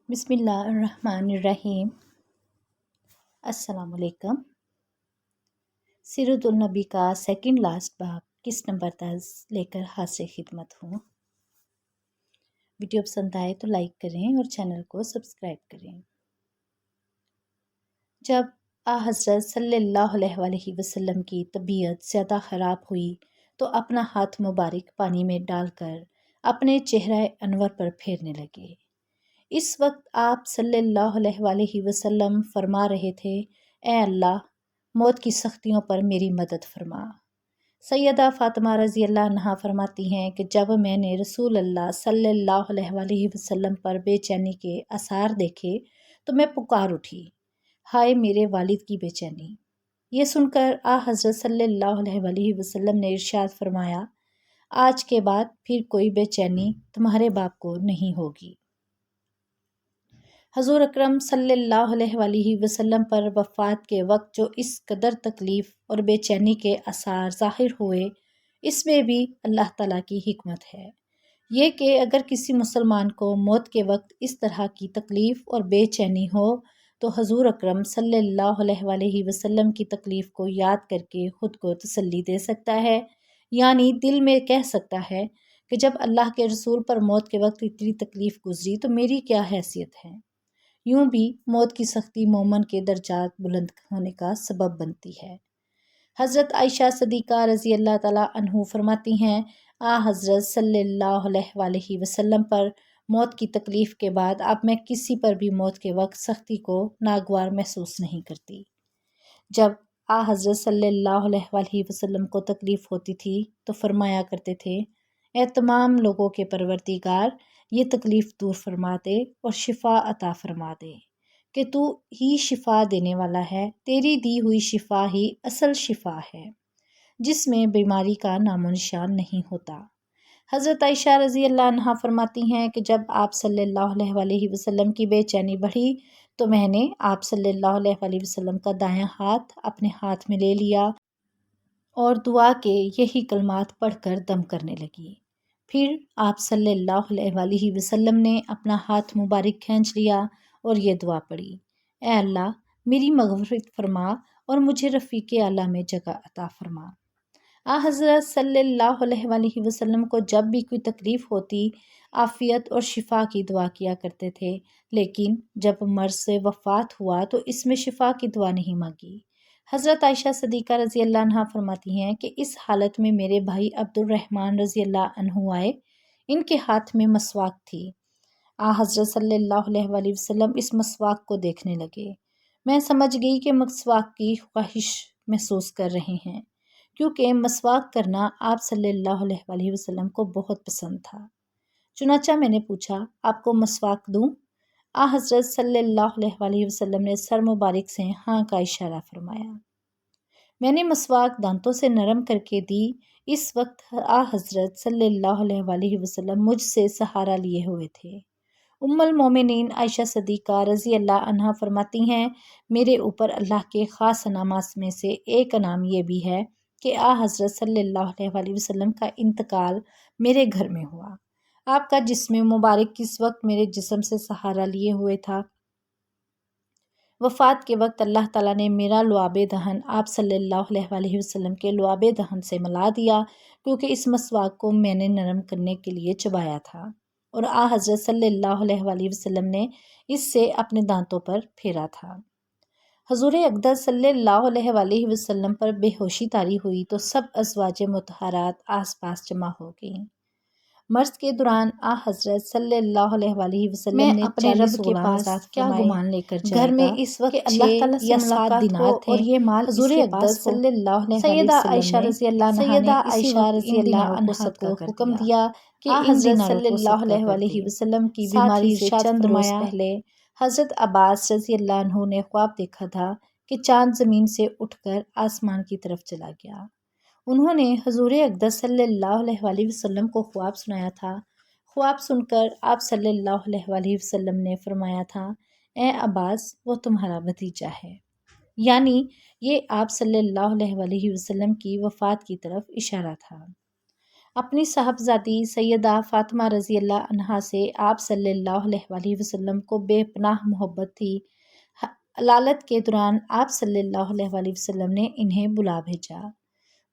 بسم اللہ الرحمن الرحیم۔ السلام علیکم۔ سیرت النبی کا سیکنڈ لاسٹ باب کس نمبر تک لے کر حاضر خدمت ہوں۔ ویڈیو پسند آئے تو لائک کریں اور چینل کو سبسکرائب کریں۔ جب حضرت صلی اللہ علیہ وسلم کی طبیعت زیادہ خراب ہوئی تو اپنا ہاتھ مبارک پانی میں ڈال کر اپنے چہرہ انور پر پھیرنے لگے۔ اس وقت آپ صلی اللہ علیہ وسلم فرما رہے تھے، اے اللہ، موت کی سختیوں پر میری مدد فرما۔ سیدہ فاطمہ رضی اللہ عنہا فرماتی ہیں کہ جب میں نے رسول اللہ صلی اللہ علیہ وسلم پر بے چینی کے آثار دیکھے تو میں پکار اٹھی، ہائے میرے والد کی بے چینی۔ یہ سن کر حضرت صلی اللہ علیہ وسلم نے ارشاد فرمایا، آج کے بعد پھر کوئی بے چینی تمہارے باپ کو نہیں ہوگی۔ حضور اکرم صلی اللہ علیہ وسلم پر وفات کے وقت جو اس قدر تکلیف اور بے چینی کے آثار ظاہر ہوئے، اس میں بھی اللہ تعالیٰ کی حکمت ہے۔ یہ کہ اگر کسی مسلمان کو موت کے وقت اس طرح کی تکلیف اور بے چینی ہو تو حضور اکرم صلی اللہ علیہ وسلم کی تکلیف کو یاد کر کے خود کو تسلی دے سکتا ہے، یعنی دل میں کہہ سکتا ہے کہ جب اللہ کے رسول پر موت کے وقت اتنی تکلیف گزری تو میری کیا حیثیت ہے۔ یوں بھی موت کی سختی مومن کے درجات بلند ہونے کا سبب بنتی ہے۔ حضرت عائشہ صدیقہ رضی اللہ تعالیٰ عنہ فرماتی ہیں، حضرت صلی اللہ علیہ وسلم پر موت کی تکلیف کے بعد اب میں کسی پر بھی موت کے وقت سختی کو ناگوار محسوس نہیں کرتی۔ جب حضرت صلی اللہ علیہ وسلم کو تکلیف ہوتی تھی تو فرمایا کرتے تھے، اے تمام لوگوں کے پروردگار، یہ تکلیف دور فرما دے اور شفا عطا فرما دے، کہ تو ہی شفا دینے والا ہے، تیری دی ہوئی شفا ہی اصل شفا ہے، جس میں بیماری کا نام و نشان نہیں ہوتا۔ حضرت عائشہ رضی اللہ عنہا فرماتی ہیں کہ جب آپ صلی اللہ علیہ وسلم کی بے چینی بڑھی تو میں نے آپ صلی اللہ علیہ وسلم کا دایاں ہاتھ اپنے ہاتھ میں لے لیا اور دعا کے یہی کلمات پڑھ کر دم کرنے لگی۔ پھر آپ صلی اللہ علیہ وسلم نے اپنا ہاتھ مبارک کھینچ لیا اور یہ دعا پڑھی، اے اللہ، میری مغفرت فرما اور مجھے رفیق اعلیٰ میں جگہ عطا فرما۔ حضرت صلی اللہ علیہ وسلم کو جب بھی کوئی تکلیف ہوتی عافیت اور شفا کی دعا کیا کرتے تھے، لیکن جب مرض سے وفات ہوا تو اس میں شفا کی دعا نہیں مانگی۔ حضرت عائشہ صدیقہ رضی اللہ عنہا فرماتی ہیں کہ اس حالت میں میرے بھائی عبد الرحمن رضی اللہ عنہ آئے، ان کے ہاتھ میں مسواک تھی۔ حضرت صلی اللہ علیہ وسلم اس مسواک کو دیکھنے لگے۔ میں سمجھ گئی کہ مسواک کی خواہش محسوس کر رہے ہیں، کیونکہ مسواک کرنا آپ صلی اللہ علیہ وسلم کو بہت پسند تھا۔ چنانچہ میں نے پوچھا، آپ کو مسواک دوں؟ حضرت صلی اللہ علیہ وسلم نے سر مبارک سے ہاں کا اشارہ فرمایا۔ میں نے مسواک دانتوں سے نرم کر کے دی۔ اس وقت حضرت صلی اللہ علیہ وسلم مجھ سے سہارا لیے ہوئے تھے۔ ام المومنین عائشہ صدیقہ رضی اللہ عنہا فرماتی ہیں، میرے اوپر اللہ کے خاص انعامات میں سے ایک انعام یہ بھی ہے کہ حضرت صلی اللہ علیہ وسلم کا انتقال میرے گھر میں ہوا۔ آپ کا جسم مبارک کس وقت میرے جسم سے سہارا لیے ہوئے تھا۔ وفات کے وقت اللہ تعالیٰ نے میرا لعاب دہن آپ صلی اللہ علیہ وسلم کے لعاب دہن سے ملا دیا، کیونکہ اس مسواک کو میں نے نرم کرنے کے لیے چبایا تھا، اور حضرت صلی اللہ علیہ وسلم نے اس سے اپنے دانتوں پر پھیرا تھا۔ حضور اقدس صلی اللہ علیہ وسلم پر بے ہوشی طاری ہوئی تو سب ازواج مطہرات آس پاس جمع ہو گئیں۔ مرض کے دوران حضرت صلی اللہ علیہ وسلم نے اپنے رب کے پاس کیا گمان لے کر جائے گھر میں اس وقت کہ اللہ تعالیٰ سے یا 7 ملاقات دینار ہو تھے اور یہ مال حضور اس کے اقدس پاس ہو۔ صلی اللہ علیہ سیدہ وسلم عائشہ نے رضی اللہ عنہا سیدہ نے اسی عائشہ وقت رضی ان اللہ دیناروں کو عنہا صدقہ کو کر حکم دیا دیا کہ ان حضرت دیناروں صلی کو اللہ صدقہ کر علیہ دیں۔ وسلم کی ساتھ بیماری ہی سے ارشاد چند روز فرمایا، پہلے حضرت عباس رضی اللہ عنہ نے خواب دیکھا تھا کہ چاند زمین سے اٹھ کر آسمان کی طرف چلا گیا۔ انہوں نے حضور اقدس صلی اللہ علیہ وسلم کو خواب سنایا تھا۔ خواب سن کر آپ صلی اللہ علیہ وسلم نے فرمایا تھا، اے عباس، وہ تمہارا بھتیجا ہے، یعنی یہ آپ صلی اللہ علیہ وسلم کی وفات کی طرف اشارہ تھا۔ اپنی صاحبزادی سیدہ فاطمہ رضی اللہ عنہا سے آپ صلی اللہ علیہ وسلم کو بے پناہ محبت تھی۔ علالت کے دوران آپ صلی اللہ علیہ وسلم نے انہیں بلا بھیجا۔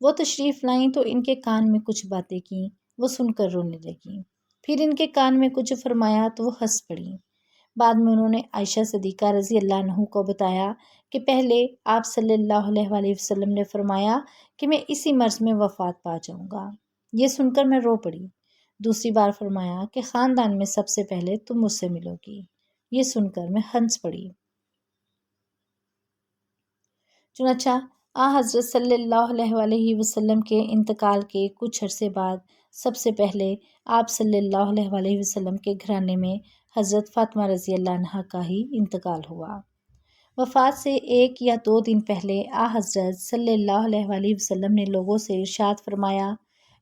وہ تشریف لائیں تو ان کے کان میں کچھ باتیں کیں، وہ سن کر رونے لگیں۔ پھر ان کے کان میں کچھ فرمایا تو وہ ہنس پڑیں۔ بعد میں انہوں نے عائشہ صدیقہ رضی اللہ عنہ کو بتایا کہ پہلے آپ صلی اللہ علیہ وسلم نے فرمایا کہ میں اسی مرض میں وفات پا جاؤں گا۔ یہ سن کر میں رو پڑی۔ دوسری بار فرمایا کہ خاندان میں سب سے پہلے تم مجھ سے ملو گی۔ یہ سن کر میں ہنس پڑی۔ چنانچہ حضرت صلی اللہ علیہ وسلم کے انتقال کے کچھ عرصے بعد سب سے پہلے آپ صلی اللہ علیہ وسلم کے گھرانے میں حضرت فاطمہ رضی اللہ عنہا کا ہی انتقال ہوا۔ وفات سے 1 یا 2 دن پہلے حضرت صلی اللہ علیہ وسلم نے لوگوں سے ارشاد فرمایا،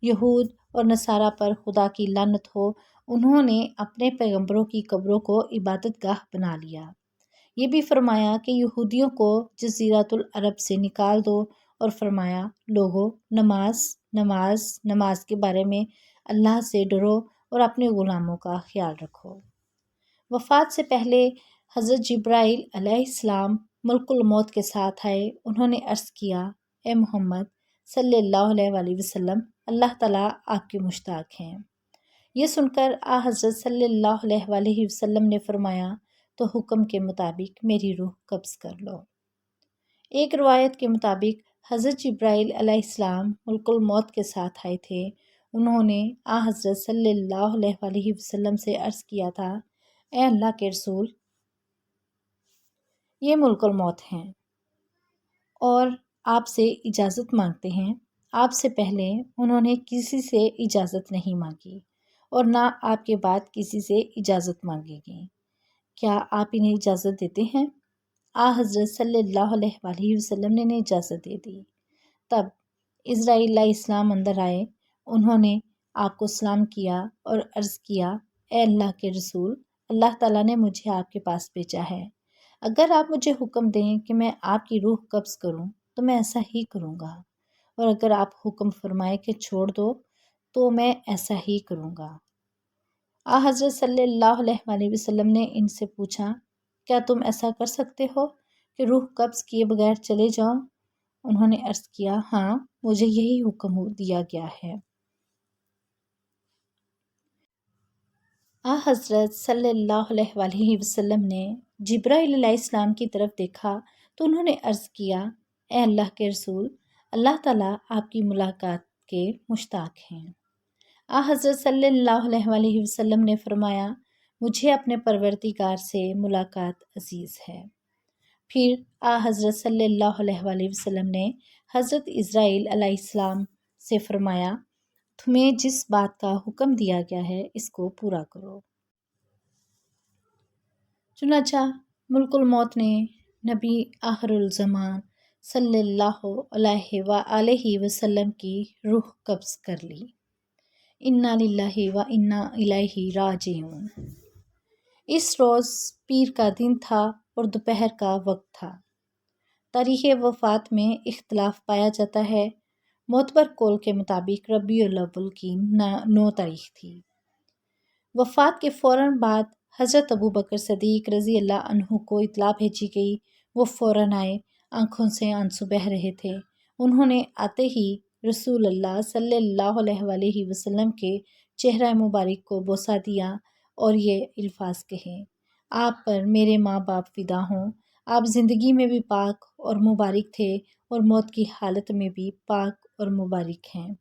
یہود اور نصارہ پر خدا کی لعنت ہو، انہوں نے اپنے پیغمبروں کی قبروں کو عبادت گاہ بنا لیا۔ یہ بھی فرمایا کہ یہودیوں کو جزیرۃ العرب سے نکال دو، اور فرمایا، لوگو، نماز نماز نماز کے بارے میں اللہ سے ڈرو اور اپنے غلاموں کا خیال رکھو۔ وفات سے پہلے حضرت جبرائیل علیہ السلام ملک الموت کے ساتھ آئے۔ انہوں نے عرض کیا، اے محمد صلی اللہ علیہ وسلم، اللہ تعالیٰ آپ کے مشتاق ہیں۔ یہ سن کر حضرت صلی اللہ علیہ وسلم نے فرمایا، تو حکم کے مطابق میری روح قبض کر لو۔ ایک روایت کے مطابق حضرت جبرائیل علیہ السلام ملک الموت کے ساتھ آئے تھے۔ انہوں نے حضرت صلی اللہ علیہ وسلم سے عرض کیا تھا، اے اللہ کے رسول، یہ ملک الموت ہیں اور آپ سے اجازت مانگتے ہیں۔ آپ سے پہلے انہوں نے کسی سے اجازت نہیں مانگی اور نہ آپ کے بعد کسی سے اجازت مانگے گی۔ کیا آپ انہیں اجازت دیتے ہیں؟ حضرت صلی اللہ علیہ وسلم نے اجازت دے دی۔ تب اسرائیل علیہ السلام اندر آئے۔ انہوں نے آپ کو سلام کیا اور عرض کیا، اے اللہ کے رسول، اللہ تعالیٰ نے مجھے آپ کے پاس بھیجا ہے۔ اگر آپ مجھے حکم دیں کہ میں آپ کی روح قبض کروں تو میں ایسا ہی کروں گا، اور اگر آپ حکم فرمائے کہ چھوڑ دو تو میں ایسا ہی کروں گا۔ حضرت صلی اللہ علیہ وسلم نے ان سے پوچھا، کیا تم ایسا کر سکتے ہو کہ روح قبض کیے بغیر چلے جاؤ؟ انہوں نے عرض کیا، ہاں، مجھے یہی حکم دیا گیا ہے۔ حضرت صلی اللہ علیہ وسلم نے جبرائیل علیہ السلام کی طرف دیکھا تو انہوں نے عرض کیا، اے اللہ کے رسول، اللہ تعالیٰ آپ کی ملاقات کے مشتاق ہیں۔ حضرت صلی اللہ علیہ وسلم نے فرمایا، مجھے اپنے پروردگار سے ملاقات عزیز ہے۔ پھر حضرت صلی اللہ علیہ وسلم نے حضرت اسرائیل علیہ السلام سے فرمایا، تمہیں جس بات کا حکم دیا گیا ہے اس کو پورا کرو۔ چنانچہ ملک الموت نے نبی آخر الزمان صلی اللہ علیہ وآلہ وسلم کی روح قبض کر لی۔ انا للہ و انا الیہ راجعون۔ اس روز پیر کا دن تھا اور دوپہر کا وقت تھا۔ تاریخ وفات میں اختلاف پایا جاتا ہے۔ معتبر قول کے مطابق ربیع الاول کی 9 تاریخ تھی۔ وفات کے فوراً بعد حضرت ابوبکر صدیق رضی اللہ عنہ کو اطلاع بھیجی گئی۔ وہ فوراً آئے، آنکھوں سے آنسو بہہ رہے تھے۔ انہوں نے آتے ہی رسول اللہ صلی اللہ علیہ وسلم کے چہرہ مبارک کو بوسہ دیا اور یہ الفاظ کہے، آپ پر میرے ماں باپ فدا ہوں، آپ زندگی میں بھی پاک اور مبارک تھے اور موت کی حالت میں بھی پاک اور مبارک ہیں۔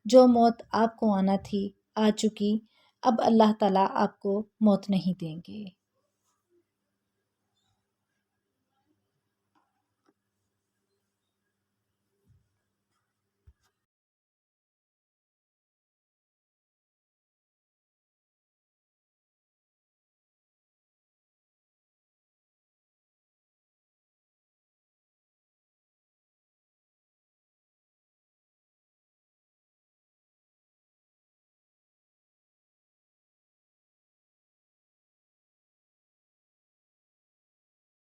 جو موت آپ کو آنا تھی آ چکی، اب اللہ تعالیٰ آپ کو موت نہیں دیں گے۔